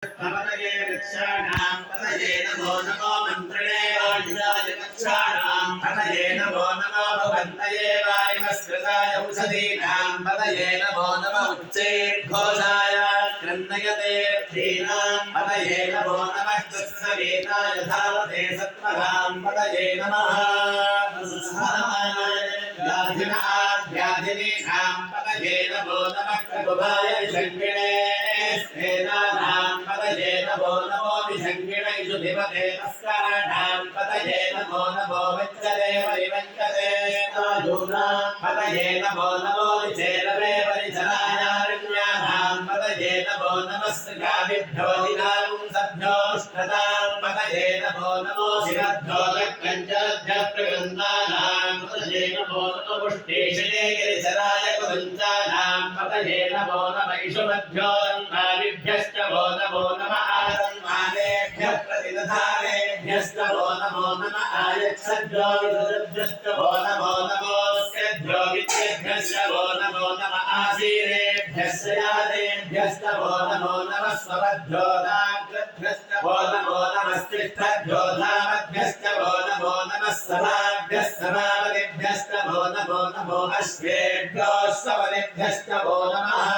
पतये वृक्षाणां पतये नमो नमो मन्त्रिणे वायुजाय वृक्षाणां पतये नमो नमो भवन्तये वायुमस्कृताय औषधीनां पतये नमो नमो उच्चैर्घोषाय क्रन्दयते धीनां पतये नमो नमः कृत्स्नवेदाय धावते सत्मगां पतये नमः व्याधिनीनां पतये नमो नमः ककुभाय शङ्किणे स्वेदानां पतये नमो नमो विशङ्किणैषु धिपते तस्काराणां पतये नमो नमो वच्चते परिवच्चते आयूनां पतये नमो नमो विचेरवे परिचरायारण्यानां पतये नमो नमस्काभिभ्यो दिनांसभ्योष्टतां पतये नमो नमो शिरभ्यो लक्कञ्चरभ्यः प्रगन्धानां पतये नमो नमो पुष्टेशये गिरिचराय कुरुञ्चानां पतये नमो नमः इषुमभ्यो दन्ताभिभ्यश्च वो नमो नमः आसन्मानेभ्यः प्रतिदधानेभ्यश्च वो नमो नमः आयच्छद्भ्यो विदुरभ्यश्च वो नमो नमोऽस्यभ्यो विद्येभ्यश्च वो नमो नमः आसीनेभ्यश्च यादेभ्यश्च वो नमो नमः स्वपद्भ्यो नाग्रभ्यश्च वो नमो नमस्तिष्ठभ्यो धामभ्यश्च वो नमो नमः सभाभ्यः सभापतिभ्यश्च वो नमो नमो अश्वेभ्यो स्वपतिभ्यश्च वो नमः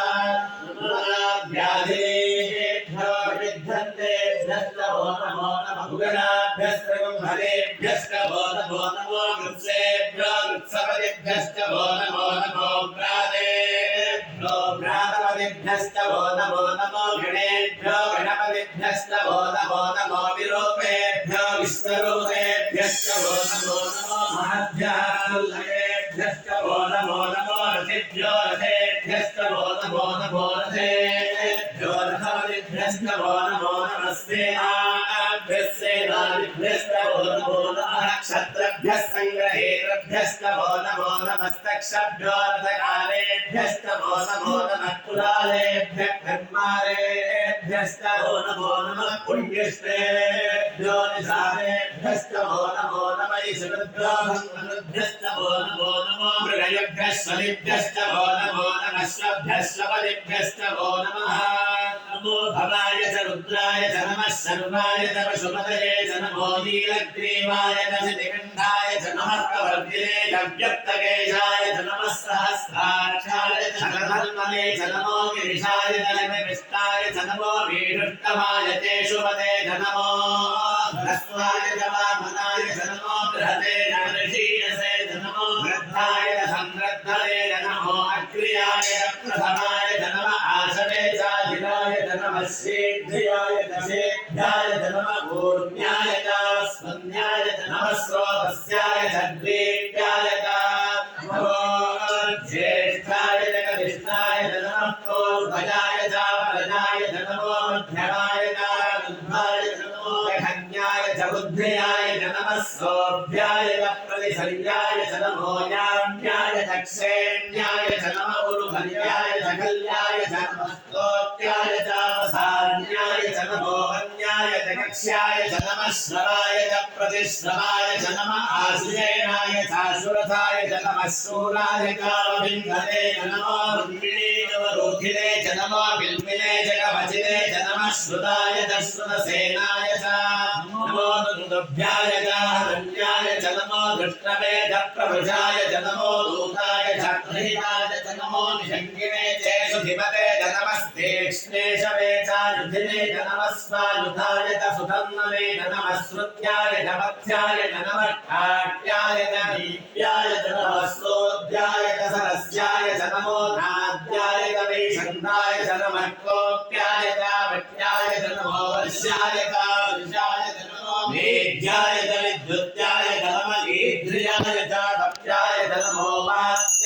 व्याधेभ्यो विद्धन्तेभ्यश्च वो नमो नमः गुणाभ्यश्च कुम्भरेभ्यश्च वो नमो नमो वृत्सेभ्यो वृत्सपतिभ्यश्च वो नमो नमो व्रातेभ्यो व्रातपतिभ्यश्च वो नमो नमो गणेभ्यो गणपतिभ्यश्च वो नमो नमो विरूपेभ्यो विश्वरूपेभ्यश्च वो नमो नमो महद्भ्यश्च वो नमो नमो रथिभ्यो रथेभ्यश्च वो नमो नमो रथेभ्यो रथपतिभ्यश्च वो नमो नमस्तेनाभ्यश्च वो नमो नमः क्षत्रभ्यः सङ्ग्रहेरभ्यश्च वो नमो नमस्तक्षभ्यो रथकालेभ्यश्च वो नमो नमः कुलालेभ्यः कर्मालेभ्यश्च वो नमो नमः पुण्यश्रेभ्यो निशालेभ्यश्च वो नमो नमः ईश्वरभ्यो भक्तभ्यश्च वो नमो नमो मृगयभ्यः स्वलिभ्यश्च वो नमो नमः स्वभ्यः स्वपदिभ्यश्च वो नमः नमो भवाय च रुद्राय च नमः सर्वाय च पशुपतये च नमो नीलग्रीवाय च निकण्ठाय च नमः प्रवर्तिने च व्यक्तकेशाय च नमः सहस्राक्षाय च शतधन्वने च नमो गिरिशाय च निविष्टाय च नमो वीरुत्तमाय च शुभते च नमो ह्रस्वाय च वामनाय च नमो बृहते च ऋषीयसे च नमो वृद्धाय च संवृद्धये च नमो अग्र्याय च प्रथमाय च नमः आसवे च धिराय च नमः शीघ्राय च शेभ्याय च नमः ऊर्ध्याय च स्पन्द्याय च नमः स्रोतस्याय च द्वीप्याय च नमो ज्येष्ठाय च कनिष्ठाय च नमः पूर्वजाय च परजाय च नमो मध्यमाय च रुद्धाय च नमो कन्याय च बुद्ध्याय च नमः सोभ्याय च प्रतिसर्याय च नमो याम्याय च क्षेम्याय च नमः उरुभर्याय च कल्याय च नमः स्तोत्याय च वसान्याय च नमो वन्याय च कक्ष्याय च नमः श्रवाय च प्रतिश्रवाय च नमः आश्रयणाय च आशुरथाय च नमः शूराय च विन्धते च नमो रुक्मिणे नवरोधिने च नमो बिल्मिने च कवचिने च नमः श्रुताय च श्रुतसेनाय च नमो दुन्दुभ्याय च हरण्याय च नमो दृष्टवे च प्रवृषाय च नमो दूताय च प्रहिताय च नमो निषङ्गिने च सुधिपते च नमस्तेक्ष्णेशवे च युधिने च नमः स्वायुधाय च सुधन्वने च नमः श्रुत्याय च पथ्याय च नमः काट्याय च दीप्याय च नमः सोऽध्याय च सरस्याय च नमो नाद्याय च वैशन्ताय च नमः कोप्याय च वट्याय च नमो वर्ष्याय च वर्षाय च नमो मेघ्याय च विद्युत्याय च नमः ईद्रियाय च तप्याय च नमो वात्याय